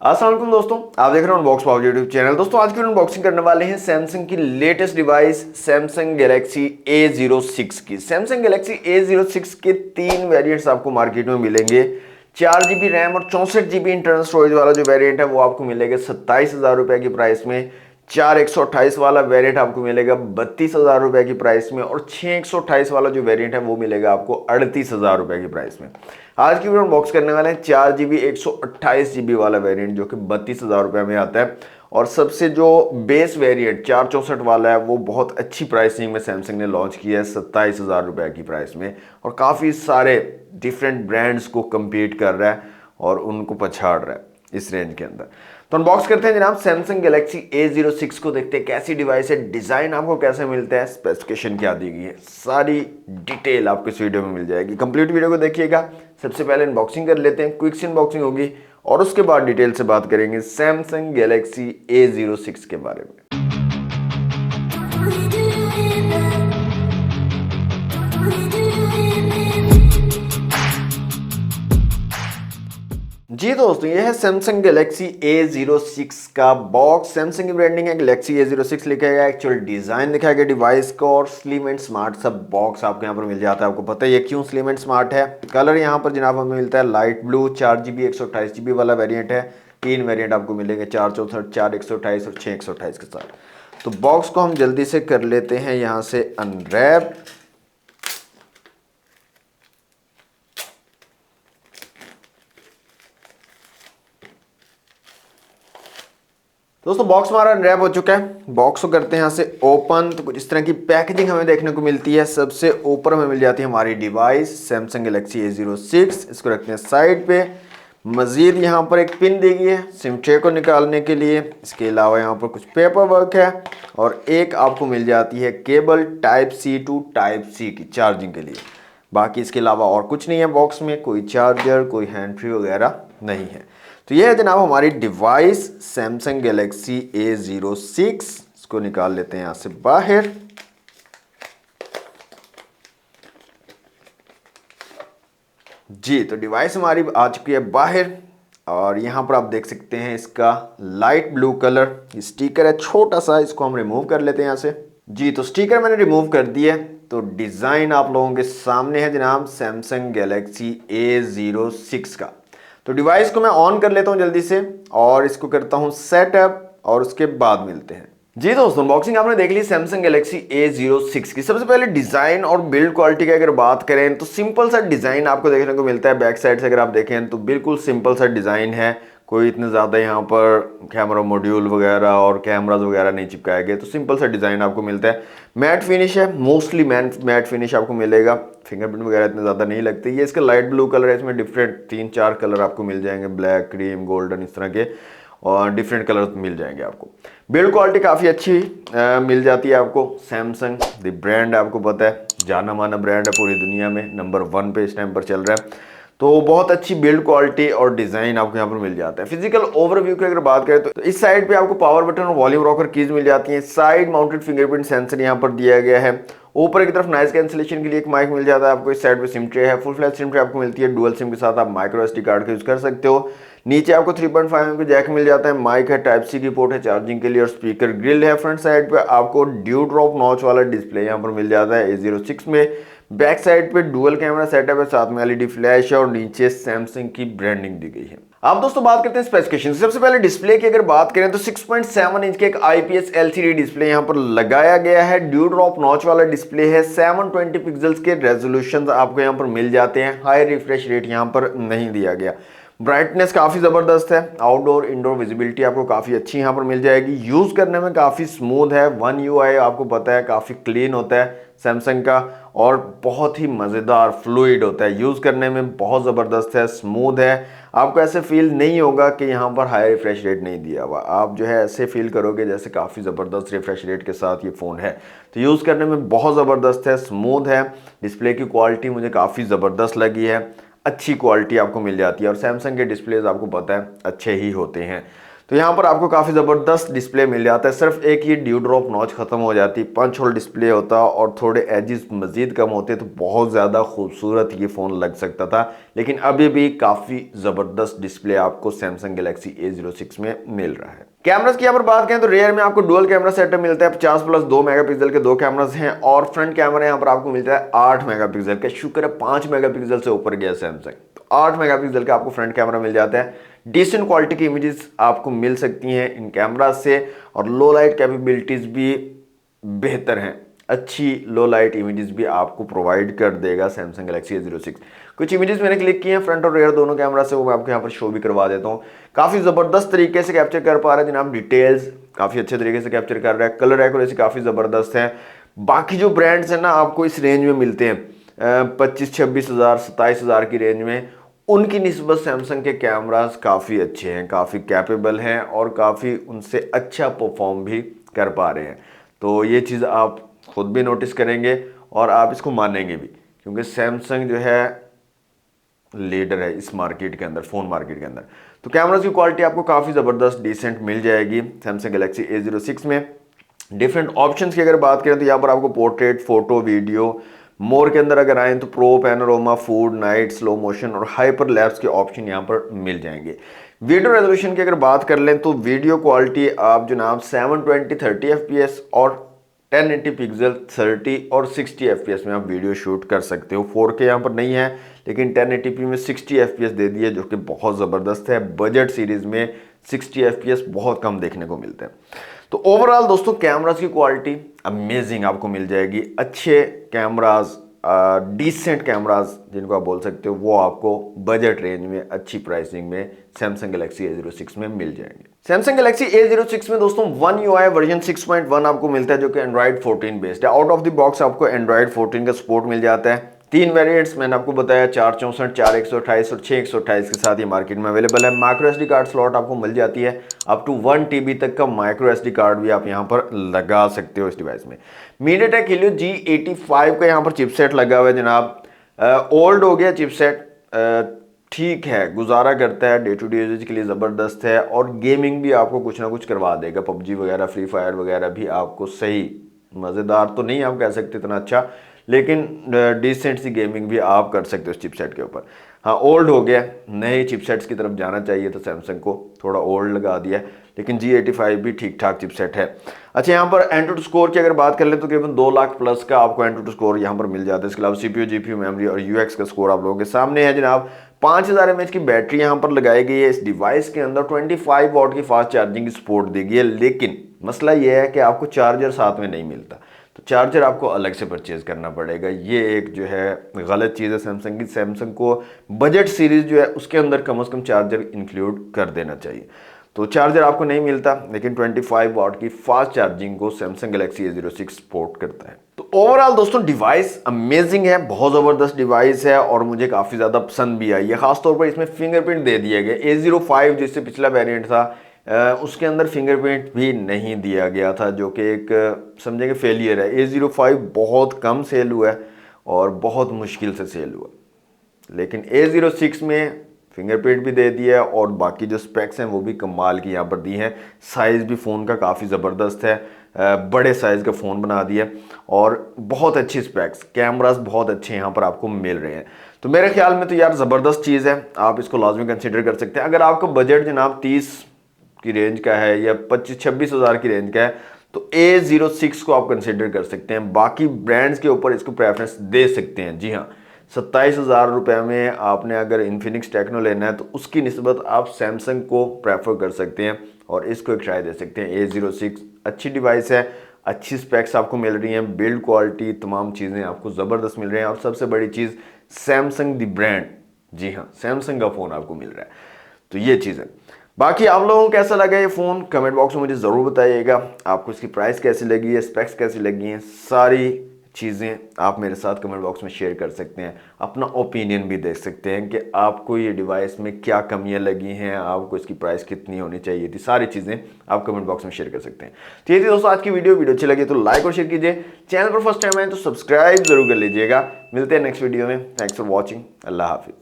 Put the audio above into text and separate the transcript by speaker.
Speaker 1: अस्सलाम वालेकुम दोस्तों, आप देख रहे हैं अनबॉक्स पावर यूट्यूब चैनल। दोस्तों आज की अनबॉक्सिंग करने वाले हैं सैमसंग की latest device Samsung Galaxy A06 की। सैमसंग गैलेक्सी A06 के तीन वेरिएंट्स आपको मार्केट में मिलेंगे। 4 GB रैम और 64 GB इंटरनल स्टोरेज वाला जो वेरिएंट है वो आपको मिलेगा 27,000 रुपए की प्राइस में। 4 128 वाला वेरिएंट आपको मिलेगा 32,000 रुपए की प्राइस में और 6 128 वाला जो वेरिएंट है वो मिलेगा आपको 38,000 रुपए की प्राइस में। आज की वीडियो अनबॉक्स करने वाले हैं 4 GB 128 GB वाला वेरिएंट जो कि 32,000 रुपए में आता है। और सबसे जो बेस वेरिएंट 464 वाला है वो बहुत अच्छी प्राइसिंग में सैमसंग ने लॉन्च किया है 27,000 रुपए की प्राइस में। और काफ़ी सारे डिफरेंट ब्रांड्स को कम्पीट कर रहा है और उनको पछाड़ रहा है इस रेंज के अंदर। तो अनबॉक्स करते हैं जनाब सैमसंग गैलेक्सी A06 को, देखते हैं कैसी डिवाइस है, डिजाइन आपको कैसे मिलता है, स्पेसिफिकेशन क्या दी गई है, सारी डिटेल आपको इस वीडियो में मिल जाएगी। कंप्लीट वीडियो को देखिएगा। सबसे पहले अनबॉक्सिंग कर लेते हैं, क्विक सी अनबॉक्सिंग होगी और उसके बाद डिटेल से बात करेंगे सैमसंग गैलेक्सी A06 के बारे में। जी दोस्तों, ये है सैमसंग गैलेक्सी A06 का बॉक्स। सैमसंग की ब्रांडिंग है, गैलेक्सी A06 लिखा गया, एक्चुअल डिजाइन दिखाया गया डिवाइस को और स्लिम एंड स्मार्ट सब बॉक्स आपको यहाँ पर मिल जाता है। आपको पता है ये क्यों स्लिम एंड स्मार्ट है। कलर यहाँ पर जनाब हमें मिलता है लाइट ब्लू। 4 GB 128 GB वाला वेरिएंट है। तीन वेरिएंट आपको मिलेंगे, 464, 4 128 और 6 128 के साथ। तो बॉक्स को हम जल्दी से कर लेते हैं यहाँ से अनरैप। दोस्तों बॉक्स हमारा अनरैप हो चुका है। बॉक्स को करते हैं यहाँ से ओपन। तो कुछ इस तरह की पैकेजिंग हमें देखने को मिलती है। सबसे ऊपर हमें मिल जाती है हमारी डिवाइस सैमसंग गैलेक्सी A06। इसको रखते हैं साइड पे। मजीद यहाँ पर एक पिन दी गई है सिम ट्रे को निकालने के लिए। इसके अलावा यहाँ पर कुछ पेपर वर्क है और एक आपको मिल जाती है केबल Type-C to Type-C की चार्जिंग के लिए। बाकी इसके अलावा और कुछ नहीं है बॉक्स में, कोई चार्जर, कोई हैंड फ्री वगैरह नहीं है। तो ये है जनाब हमारी डिवाइस सैमसंग गैलेक्सी A06। इसको निकाल लेते हैं यहाँ से बाहर। जी तो डिवाइस हमारी आ चुकी है बाहर और यहाँ पर आप देख सकते हैं इसका लाइट ब्लू कलर स्टिकर है छोटा सा। इसको हम रिमूव कर लेते हैं यहाँ से। जी तो स्टिकर मैंने रिमूव कर दिया। तो डिज़ाइन आप लोगों के सामने है जनाब सैमसंग गैलेक्सी A06 का। तो डिवाइस को मैं ऑन कर लेता हूं जल्दी से और इसको करता हूं सेटअप और उसके बाद मिलते हैं। जी दोस्तों, अनबॉक्सिंग आपने देख ली सैमसंग गैलेक्सी A06 की। सबसे पहले डिजाइन और बिल्ड क्वालिटी की अगर बात करें तो सिंपल सा डिजाइन आपको देखने को मिलता है। बैक साइड से अगर आप देखें तो बिल्कुल सिंपल सा डिजाइन है। कोई इतने ज़्यादा यहाँ पर कैमरा मॉड्यूल वगैरह और कैमराज वगैरह नहीं चिपकाए गए। तो सिंपल सा डिज़ाइन आपको मिलता है। मैट फिनिश है, मोस्टली मैट फिनिश आपको मिलेगा। फिंगरप्रिंट वगैरह इतने ज़्यादा नहीं लगते। ये इसका लाइट ब्लू कलर है। इसमें डिफरेंट 3 4 कलर आपको मिल जाएंगे, ब्लैक, क्रीम, गोल्डन, इस तरह के और डिफरेंट कलर मिल जाएंगे आपको। बिल्ड क्वालिटी काफ़ी अच्छी मिल जाती है आपको। सैमसंग द ब्रांड आपको पता है, जाना माना ब्रांड है पूरी दुनिया में, नंबर 1 पे इस टाइम पर चल रहा है। तो बहुत अच्छी बिल्ड क्वालिटी और डिजाइन आपको यहाँ पर मिल जाता है। फिजिकल ओवरव्यू की अगर बात करें तो इस साइड पे आपको पावर बटन और वॉल्यूम रॉकर कीज मिल जाती हैं। साइड माउंटेड फिंगरप्रिंट सेंसर यहाँ पर दिया गया है। ऊपर की तरफ नॉइज कैंसिलेशन के लिए एक माइक मिल जाता है आपको। इस साइड पे सिम ट्रे है, फुल फ्लैश सिम ट्रे आपको मिलती है। डुअल सिम के साथ आप माइक्रो SD कार्ड का यूज कर सकते हो। नीचे आपको 3.5mm का जैक मिल जाता है। माइक है, Type-C की पोर्ट है चार्जिंग के लिए और स्पीकर ग्रिल है। फ्रंट साइड पे आपको ड्यू ड्रॉप नॉच वाला डिस्प्ले यहाँ पर मिल जाता है A06 में। बैक साइड पे डुअल कैमरा सेटअप है, साथ में LED फ्लैश है और नीचे सैमसंग की ब्रांडिंग दी गई है। अब दोस्तों बात करते हैं स्पेसिफिकेशन। सबसे पहले डिस्प्ले की अगर बात करें तो 6.7 इंच के एक IPS LCD डिस्प्ले यहाँ पर लगाया गया है। ड्यू ड्रॉप नॉच वाला डिस्प्ले है। 720 पिक्सल्स के रेजोल्यूशन आपको यहाँ पर मिल जाते हैं। हाई रिफ्रेश रेट यहाँ पर नहीं दिया गया। ब्राइटनेस काफ़ी ज़बरदस्त है। आउटडोर इंडोर विजिबिलिटी आपको काफ़ी अच्छी यहाँ पर मिल जाएगी। यूज़ करने में काफ़ी स्मूथ है। One UI आपको पता है काफ़ी क्लीन होता है सैमसंग का और बहुत ही मज़ेदार फ्लूइड होता है। यूज़ करने में बहुत ज़बरदस्त है, स्मूथ है। आपको ऐसे फील नहीं होगा कि यहाँ पर हाई रिफ्रेश रेट नहीं दिया हुआ। आप जो है ऐसे फील करोगे जैसे काफ़ी ज़बरदस्त रिफ्रेश रेट के साथ ये फ़ोन है। तो यूज़ करने में बहुत ज़बरदस्त है, स्मूथ है। डिस्प्ले की क्वालिटी मुझे काफ़ी ज़बरदस्त लगी है। अच्छी क्वालिटी आपको मिल जाती है और सैमसंग के डिस्प्लेज आपको पता है अच्छे ही होते हैं। तो यहाँ पर आपको काफ़ी ज़बरदस्त डिस्प्ले मिल जाता है। सिर्फ एक ये ड्यू ड्रॉप नॉच खत्म हो जाती, पंच होल डिस्प्ले होता और थोड़े एजेस मज़ीद कम होते तो बहुत ज़्यादा खूबसूरत ये फ़ोन लग सकता था। लेकिन अभी भी काफ़ी ज़बरदस्त डिस्प्ले आपको सैमसंग गैलेक्सी A06 में मिल रहा है। कैमरास की यहाँ पर बात करें तो रेयर में आपको डुअल कैमरा सेटअप मिलता है। 50+2 मेगापिक्सल के 2 कैमरास हैं और फ्रंट कैमरा यहाँ पर आपको मिलता है 8 मेगापिक्सल का। शुक्र है 5 मेगापिक्सल से ऊपर गया सैमसंग, तो 8 मेगापिक्सल का आपको फ्रंट कैमरा मिल जाता है। डिसेंट क्वालिटी की इमेजेस आपको मिल सकती हैं इन कैमरा से और लो लाइट कैपेबिलिटीज भी बेहतर हैं। अच्छी लो लाइट इमेजेस भी आपको प्रोवाइड कर देगा सैमसंग गैलेक्सी A06। कुछ इमेजेस मैंने क्लिक किए हैं फ्रंट और रेयर दोनों कैमरा से, वो मैं आपको यहाँ पर शो भी करवा देता हूँ। काफ़ी ज़बरदस्त तरीके से कैप्चर कर पा रहे हैं जनाब, डिटेल्स काफ़ी अच्छे तरीके से कैप्चर कर रहा है, कलर एक्यूरेसी काफ़ी ज़बरदस्त है। बाकी जो ब्रांड्स हैं ना आपको इस रेंज में मिलते हैं 25-26 हज़ार 27 हज़ार की रेंज में, उनकी निस्बत सैमसंग के कैमरास काफ़ी अच्छे हैं, काफ़ी कैपेबल हैं और काफ़ी उनसे अच्छा परफॉर्म भी कर पा रहे हैं। तो ये चीज़ आप खुद भी नोटिस करेंगे और आप इसको मानेंगे भी, क्योंकि सैमसंग जो है लीडर है इस मार्केट के अंदर, फ़ोन मार्केट के अंदर। तो कैमरास की क्वालिटी आपको काफ़ी ज़बरदस्त डिसेंट मिल जाएगी सैमसंग गैलेक्सी A06 में। डिफरेंट ऑप्शंस की अगर बात करें तो यहाँ पर आपको पोर्ट्रेट, फोटो, वीडियो, मोर के अंदर अगर आए तो pro, panorama, food, night, slow motion और हाइपर लैप्स के ऑप्शन यहाँ पर मिल जाएंगे। वीडियो रेजोल्यूशन की अगर बात कर लें तो वीडियो क्वालिटी आप जनाब 720 30 FPS और 1080 पिक्सल 30 और 60 FPS में आप वीडियो शूट कर सकते हो। 4K यहाँ पर नहीं है लेकिन 1080p में 60 FPS दे दिए, जो कि बहुत ज़बरदस्त है। बजट सीरीज़ में 60 FPS बहुत कम देखने को मिलते हैं। तो ओवरऑल दोस्तों कैमरास की क्वालिटी अमेजिंग आपको मिल जाएगी। अच्छे कैमरास, डिसेंट कैमरास जिनको आप बोल सकते हो, वो आपको बजट रेंज में अच्छी प्राइसिंग में सैमसंग गैलेक्सी A06 में मिल जाएंगे। सैमसंग गैलेक्सी A06 में दोस्तों One UI वर्जन 6.1 आपको मिलता है, जो कि एंड्रॉइड 14 बेस्ड है। आउट ऑफ द बॉक्स आपको एंड्रॉइड 14 का सपोर्ट मिल जाता है। 3 वेरिएंट्स मैंने आपको बताया, 464, 4128 और 6128 के साथ ये मार्केट में अवेलेबल है। माइक्रो SD कार्ड स्लॉट आपको मिल जाती है, अप टू 1 TB तक का माइक्रो SD कार्ड भी आप यहाँ पर लगा सकते हो इस डिवाइस में। MediaTek Helio G85 का यहाँ पर चिपसेट लगा हुआ है जनाब। ओल्ड हो गया चिपसेट, ठीक है, गुजारा करता है, डे टू डे यूजेज के लिए ज़बरदस्त है और गेमिंग भी आपको कुछ ना कुछ करवा देगा। PUBG वगैरह, फ्री फायर वगैरह भी आपको सही, मज़ेदार तो नहीं आप कह सकते इतना अच्छा, लेकिन डिसेंट सी गेमिंग भी आप कर सकते हो इस चिपसेट के ऊपर। हाँ, ओल्ड हो गया, नए चिपसेट्स की तरफ जाना चाहिए तो सैमसंग को थोड़ा ओल्ड लगा दिया है, लेकिन G85 भी ठीक ठाक चिपसेट है। अच्छा, यहाँ पर एंट्रोटू स्कोर की अगर बात कर ले तो तकरीबन 2 लाख प्लस का आपको एंट्रोटू स्कोर यहाँ पर मिल जाता है। इसके अलावा CPU, GPU, मेमोरी और UX का स्कोर आप लोगों के सामने है जनाब। 5000 mAh की बैटरी यहाँ पर लगाई गई है इस डिवाइस के अंदर। 25 वॉट की फास्ट चार्जिंग की सपोर्ट दी गई है, लेकिन मसला यह है कि आपको चार्जर साथ में नहीं मिलता, तो चार्जर आपको अलग से परचेज करना पड़ेगा। ये एक जो है गलत चीज़ है सैमसंग की। सैमसंग को बजट सीरीज जो है उसके अंदर कम से कम चार्जर इंक्लूड कर देना चाहिए। तो चार्जर आपको नहीं मिलता, लेकिन 25 वॉट की फास्ट चार्जिंग को सैमसंग गैलेक्सी A06 सपोर्ट करता है। तो ओवरऑल दोस्तों डिवाइस अमेजिंग है, बहुत ज़बरदस्त डिवाइस है और मुझे काफ़ी ज़्यादा पसंद भी आई है। खासतौर पर इसमें फिंगरप्रिंट दे दिया गया। A05 जिससे पिछला वेरिएंट था उसके अंदर फिंगरप्रिंट भी नहीं दिया गया था, जो कि एक समझेंगे फेलियर है। A05 बहुत कम सेल हुआ है और बहुत मुश्किल से सेल हुआ, लेकिन A06 में फिंगरप्रिंट भी दे दिया है और बाकी जो स्पेक्स हैं वो भी कमाल की यहाँ पर दी हैं। साइज़ भी फ़ोन का काफ़ी ज़बरदस्त है, बड़े साइज़ का फ़ोन बना दिया और बहुत अच्छी स्पेक्स, कैमरास बहुत अच्छे यहाँ पर आपको मिल रहे हैं। तो मेरे ख्याल में तो यार ज़बरदस्त चीज़ है, आप इसको लाजमी कंसिडर कर सकते हैं। अगर आपका बजट जनाब 30 की रेंज का है या 25-26 हज़ार की रेंज का है तो A06 को आप कंसिडर कर सकते हैं। बाकी ब्रांड्स के ऊपर इसको प्रेफरेंस दे सकते हैं। जी हाँ, 27 हज़ार रुपये में आपने अगर इन्फिनिक्स टेक्नो लेना है तो उसकी निस्बत आप सैमसंग को प्रेफर कर सकते हैं और इसको एक ट्राई दे सकते हैं। A06 अच्छी डिवाइस है, अच्छी स्पेक्स आपको मिल रही हैं, बिल्ड क्वालिटी, तमाम चीज़ें आपको ज़बरदस्त मिल रही हैं और सबसे बड़ी चीज़ सैमसंग दी ब्रांड, जी हाँ, सैमसंग का फ़ोन आपको मिल रहा है। तो ये चीज़ है। बाकी आप लोगों को कैसा लगा ये फ़ोन कमेंट बॉक्स में मुझे ज़रूर बताइएगा। आपको इसकी प्राइस कैसी लगी है, स्पेक्स कैसी लगी हैं, सारी चीज़ें आप मेरे साथ कमेंट बॉक्स में शेयर कर सकते हैं। अपना ओपिनियन भी दे सकते हैं कि आपको ये डिवाइस में क्या कमियां लगी हैं, आपको इसकी प्राइस कितनी होनी चाहिए थी, सारी चीज़ें आप कमेंट बॉक्स में शेयर कर सकते हैं। तो ये थी दोस्तों आज की वीडियो अच्छी लगी तो लाइक और शेयर कीजिए। चैनल पर फर्स्ट टाइम आए तो सब्सक्राइब जरूर कर लीजिएगा। मिलते हैं नेक्स्ट वीडियो में। Thanks for watching. अल्लाह हाफिज़।